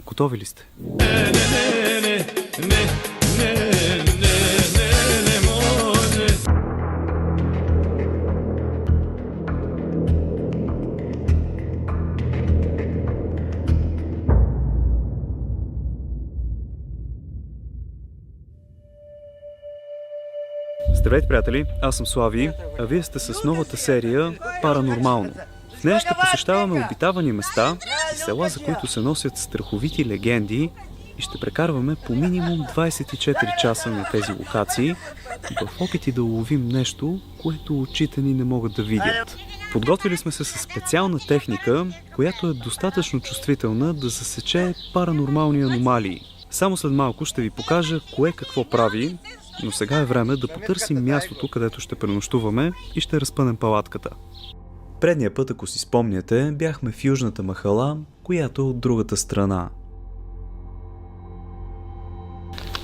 Готови ли сте? Здравейте, приятели! Аз съм Слави, а вие сте с новата серия Паранормално. В нея ще посещаваме обитавани места и села, за които се носят страховити легенди, и ще прекарваме по минимум 24 часа на тези локации в опити да уловим нещо, което очите ни не могат да видят. Подготвили сме се с специална техника, която е достатъчно чувствителна да засече паранормални аномалии. Само след малко ще ви покажа кое какво прави, но сега е време да потърсим мястото, където ще пренощуваме и ще разпънем палатката. Предния път, ако си спомняте, бяхме в южната махала, която е от другата страна.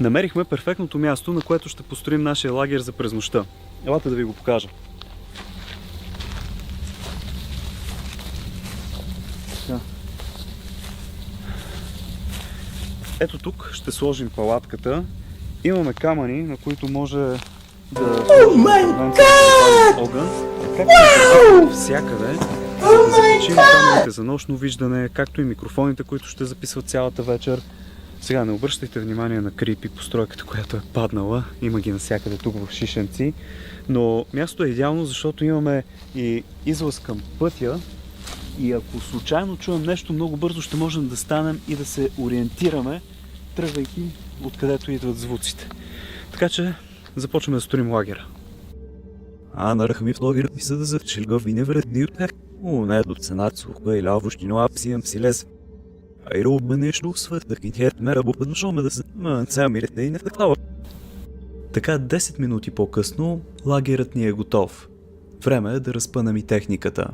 Намерихме перфектното място, на което ще построим нашия лагер за през нощта. Елате да ви го покажа. Ето тук ще сложим палатката. Имаме камъни, на които може да сложим огън. Както всякъде, за да закачим камъните за нощно виждане, както и микрофоните, които ще записват цялата вечер. Сега не обръщайте внимание на крипи постройката, която е паднала. Има ги навсякъде тук в Шишенци. Но мястото е идеално, защото имаме и излаз към пътя. И ако случайно чуем нещо, много бързо ще можем да станем и да се ориентираме, тръгвайки откъдето идват звуците. Така че започваме да строим лагера. Анарахми в лагерът ми, за да завчелгав и невредни от тях. Не до ценат сухба и лавощино апсиям си лез. Айро обманешно свъртах и тят ме работно шоме да се мирете и не втъклава. Така 10 минути по-късно лагерът ни е готов. Време е да разпънем и техниката.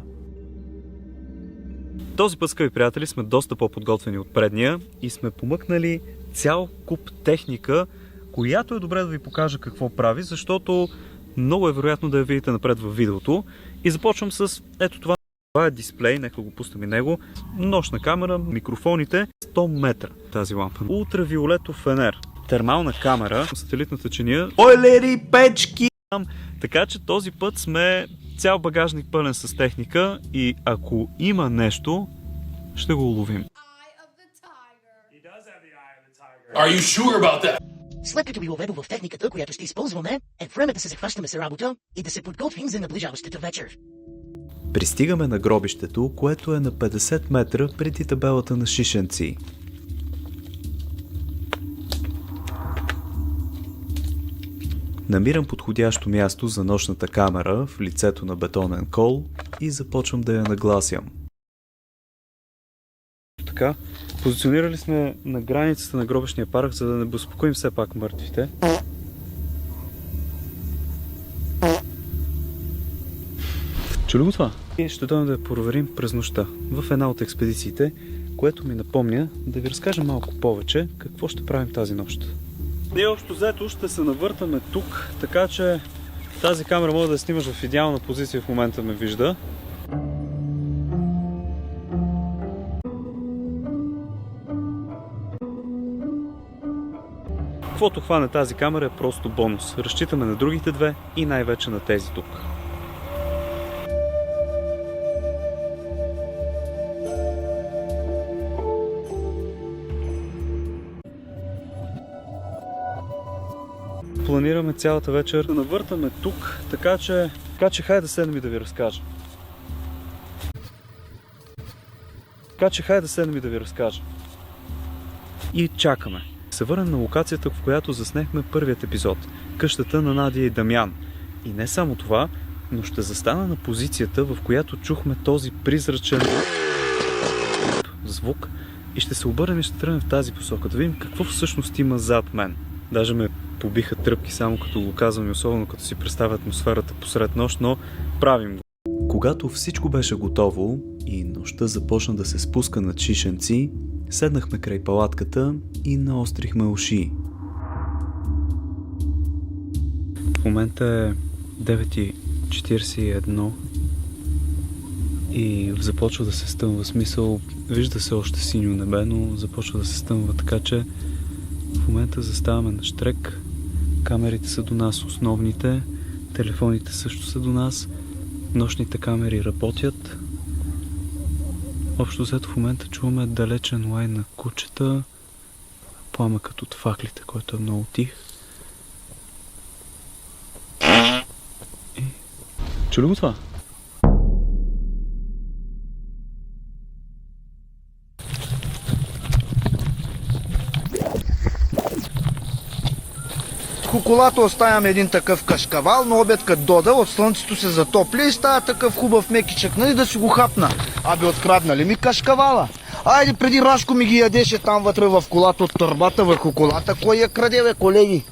Този път, скъпи приятели, сме доста по-подготвени от предния и сме помъкнали цял куп техника, която е добре да ви покажа какво прави, защото много е вероятно да я видите напред във видеото. И започвам с ето това. Това е дисплей, нека го пуснем и него. Нощна камера, микрофоните, 100 метра тази лампа. Ултравиолетов фенер, термална камера, сателитната чиния, бойлери, печки. Така че този път сме цял багажник пълен с техника и ако има нещо, ще го уловим. Are you sure about that? След като ви уведох в техниката, която ще използваме, е време да се захващаме с работа и да се подготвим за наближаващата вечер. Пристигаме на гробището, което е на 50 метра преди табелата на Шишенци. Намирам подходящо място за нощната камера в лицето на бетонен кол и започвам да я нагласям. Така, позиционирали сме на границата на гробищния парк, за да не безпокоим все пак мъртвите. Чули го това? И ще дойдем да я проверим през нощта в една от експедициите, което ми напомня да ви разкажа малко повече какво ще правим тази нощ. Ние общо взето ще се навъртаме тук, така че тази камера може да я снимаш в идеална позиция, в момента ме вижда. Каквото хване тази камера е просто бонус. Разчитаме на другите две и най-вече на тези тук. Планираме цялата вечер да навъртаме тук, така че хайде да седнем и да ви разкажа. И чакаме. Се върнем на локацията, в която заснехме първият епизод. Къщата на Надя и Дамян. И не само това, но ще застана на позицията, в която чухме този призрачен звук и ще се обърнем и ще тръгнем в тази посока, да видим какво всъщност има зад мен. Даже ме побиха тръпки само като го казвам и особено като си представя атмосферата посред нощ, но правим го. Когато всичко беше готово и нощта започна да се спуска над Шишенци, седнахме край палатката и наострихме уши. В момента е 9:41 и започва да се стъмва. Смисъл, вижда се още синьо небе, но започва да се стъмва, така че в момента заставаме на щрек. Камерите са до нас, основните, телефоните също са до нас, нощните камери работят. Общо взето в момента чуваме далечен лай на кучета, пламъкът от факлите, който е много тих. И... чу ли го това? В колата оставяме един такъв кашкавал, на обед като дода, от слънцето се затопли и става такъв хубав мекичък, нали, да си го хапна. Абе, откраднали ми кашкавала. Айде, преди Рашко ми ги ядеше там вътре в колата от търбата върху колата. Кой я краде, бе, колеги?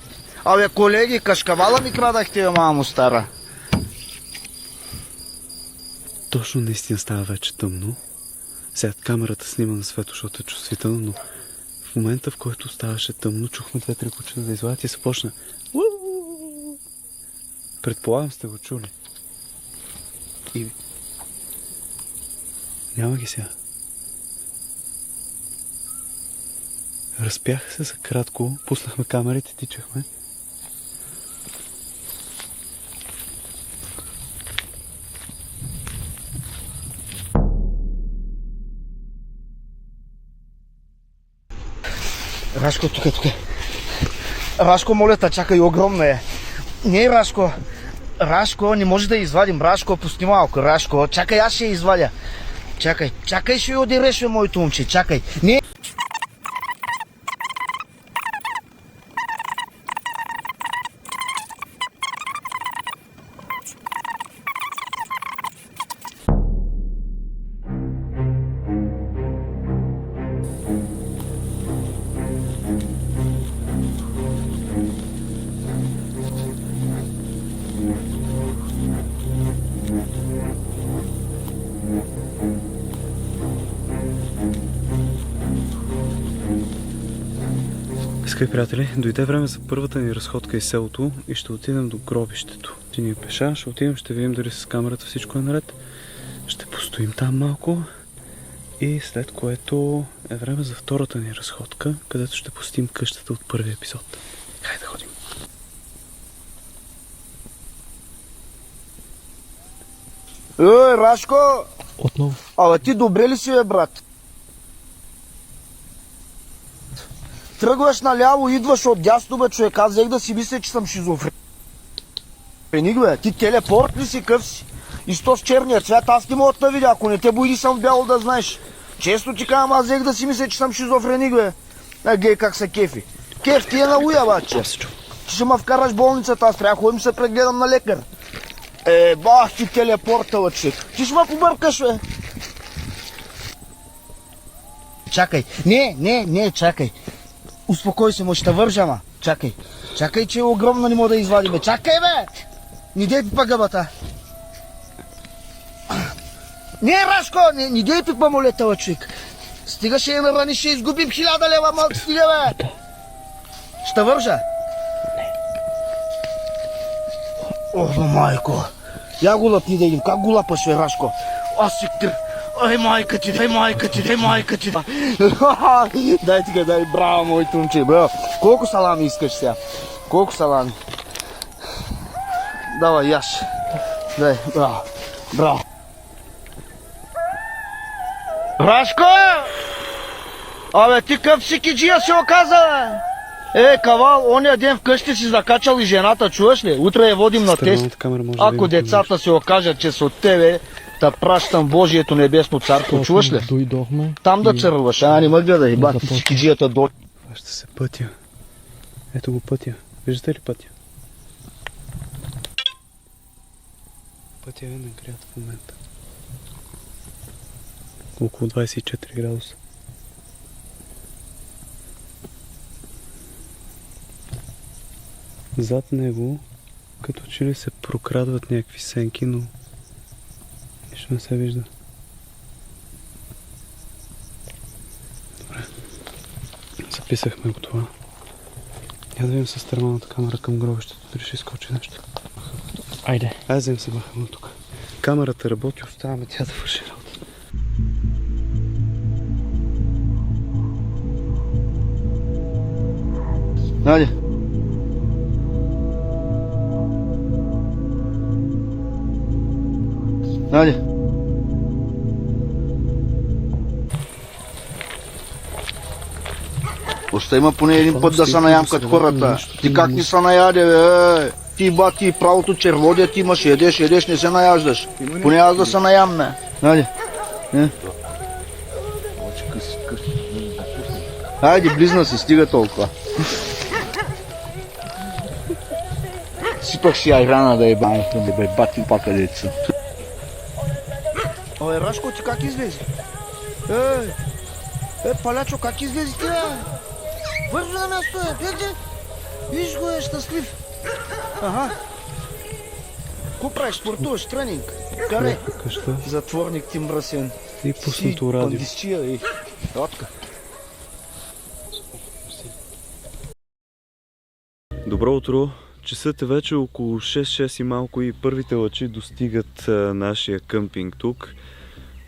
Абе, колеги, кашкавала ми крадахте, бе, мамо стара. Точно наистина става вече тъмно. Сега камерата снима на светло, защото е чувствително, но в момента, в който ставаше тъмно, чухме 2-3 кучета да извадят и се почна. Предполагам, сте го чули. И... няма ги сега. Разпяха се за кратко, пуснахме камерите, тичахме. Рашко, тук. Рашко, моля те, чакай, огромна е. Не, Рашко. Рашко, не може да я извадим. Рашко, пусти малко. Рашко, чакай, аз ще я извадя. Чакай, ще я одереш, бе, моето момче. Чакай. Не. Скъпи приятели, дойде време за първата ни разходка из селото и ще отидем до гробището. Ти ни пеша, ще отидем, ще видим дали с камерата всичко е наред. Ще постоим там малко и след което е време за втората ни разходка, където ще посетим къщата от първия епизод. Хайде да ходим. Рашко! Отново. Абе, ти добре ли си, бе, брат? Тръгваш наляво, идваш от дясно, бе, човек. Аз взех да си мисля, че съм шизофреник, бе. Ти телепорт ли си, къв си? И то с черния цвят, аз не мога да видя. Ако не те бойди, съм в бяло, да знаеш. Често ти казвам, аз взех да си мисля, че съм шизофреник, бе. Гей, как се кефи. Кеф ти е на уя, баче. Ти ще ме вкараш в болницата, аз трябва да ходим се прегледам на лекар. Бах ти телепорта, бе, човек. Ти ще ме побъркаш, бе. Чакай. Не, чакай. Успокой се, може да вържа, ама. Чакай, че е огромно, не мога да извадиме. Чакай, бе! Не дей пипа гъбата. Не, Рашко, не дей пипа, моля те, бе, човек. Стига ще я нарани, ще изгубим 1000 лева, малко стига, бе. Ще вържа? О, майко. Я го лапни да идем. Как го лапаш, бе, Рашко? Аз си тър. Ай, майка ти. Дай, браво, моето момче, браво. Колко салами искаш сега? Давай, яш. Дай, браво. Рашко! Абе, ти къв си киджия се оказа, бе? Кавал, ония ден вкъщи си закачал и жената, чуваш ли? Утре я водим на тест. Ако децата се окажат, че са от тебе, да пращам Божието небесно царство, чуваш ли? Дойдохме. Там да църваш, не ме гледай, бат, ти киджията до... Това ще се пътя. Ето го пътя. Виждате ли пътя? Пътя е нагрят в момента. Около 24 градуса. Зад него, като че ли се прокрадват някакви сенки, но нищо не се вижда. Добре. Записахме го това. Я да видим с термалната камера към гробището, дали ще изкочи нещо. Айде. Айде, взем се махаме тук. Камерата работи, оставаме тя да върши работа. Хайде. Хайде. Още има поне един път да се наям като хората. Ти как ни се наяде, бе? Ти бати правото черводия, ти имаш, едеш, не се наяждаш. Поне аз да се наям, не. Хайде. Хайде, близна си, стига толкова. Сипах си айрана да ебам, бе, бати пака деца. Абе, Рашко, ти как излези? Палячо, как излези ти, бе? Бързо на място, гледай! Виж го, щастлив. Ага. Ко правиш, спортуваш, тренинг? Каре. Затворник ти мръсен. И пуснато радио. Пандисчия и... Ротка. Добро утро! Часът е вече около 6 и малко и първите лъчи достигат нашия къмпинг тук.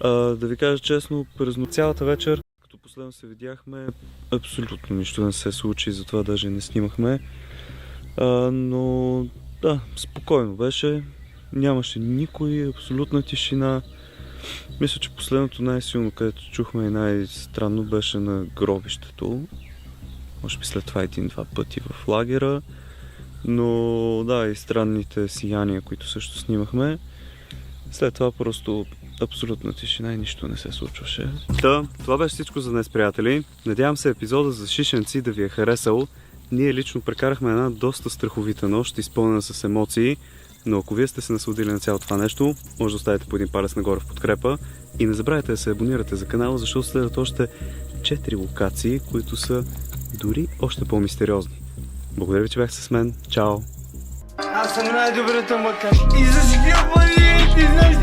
Да ви кажа честно, през цялата вечер, като последно се видяхме, абсолютно нищо не се случи, затова даже не снимахме. Но да, спокойно беше, нямаше никой, абсолютна тишина. Мисля, че последното най-силно, където чухме и най-странно, беше на гробището. Може би след това един-два пъти в лагера. Но да, и странните сияния, които също снимахме. След това просто абсолютна тишина и нищо не се случваше. Това беше всичко за днес, приятели. Надявам се епизода за шишенци да ви е харесал. Ние лично прекарахме една доста страховита нощ, изпълнена с емоции. Но ако вие сте се насладили на цялото това нещо, може да оставите по един палец нагоре в подкрепа. И не забравяйте да се абонирате за канала, защото следват още 4 локации, които са дори още по-мистериозни. Благодаря ви, че бяхте с мен. Чао! Аз съм най-добрата макаш. И за скъпа ти знаеш,